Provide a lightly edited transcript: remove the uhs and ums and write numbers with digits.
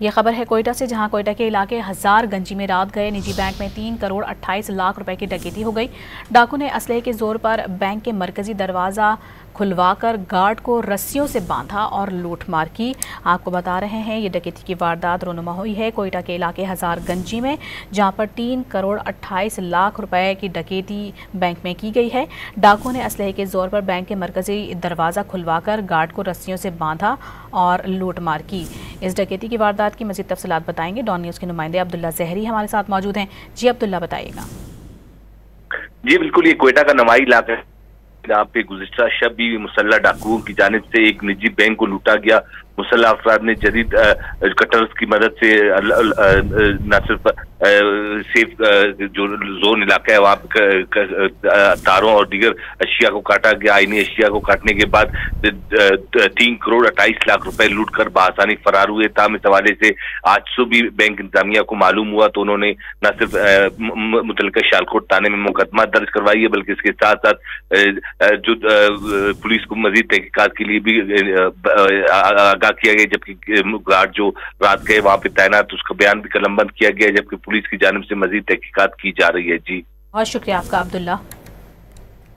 ये खबर है कोयटा से, जहां कोयटा के इलाके हजारगंजी में रात गए निजी बैंक में 3 करोड़ 28 लाख रुपए की डकैती हो गई। डाकू ने असलहे के जोर पर बैंक के मरकजी दरवाजा खुलवाकर गार्ड को रस्सियों से बांधा और लूटमार की। आपको बता रहे हैं ये डकैती की वारदात रोनुमा हुई है कोयटा के इलाके हजारगंजी में, जहां पर 3 करोड़ 28 लाख रुपए की डकैती बैंक में की गई है। डाकू ने असलहे के जोर पर बैंक के मरकजी दरवाजा खुलवाकर गार्ड को रस्सियों से बांधा और लूटमार की। इस डकैती की वारदात की मज़ीद तफसीलात बताएंगे डॉन न्यूज़ के नुमाइंदे अब्दुल्ला जहरी हमारे साथ मौजूद हैं। जी अब्दुल्ला, बताइएगा। जी बिल्कुल, ये कोयटा का नवाई इलाका है जहाँ पे गुज़िश्ता शब भी मुसल्लह डाकुओं की जानिब से एक निजी बैंक को लूटा गया। मुसल्लह अफराद ने जदीद कटर्स की मदद से न सिर्फ सेफ जो जोन इलाका है वहाँ तारों और दीगर अशिया को काटा गया। आईनी अशिया को काटने के बाद 3 करोड़ 28 लाख रुपए लूट कर बआसानी फरार हुए। ताम इस हवाले से आज सुबह बैंक इंतजामिया को मालूम हुआ तो उन्होंने न सिर्फ मुतल्लिका शालकोट थाने में मुकदमा दर्ज करवाई है, बल्कि इसके साथ साथ जो पुलिस को मजीद तहकीकात के लिए भी किया गया। जबकि गार्ड जो रात गए वहां पे तैनात, उसका बयान भी कलमबंद किया गया, जबकि पुलिस की जानिब से मजीद तहकीकात की जा रही है। जी बहुत शुक्रिया आपका अब्दुल्ला।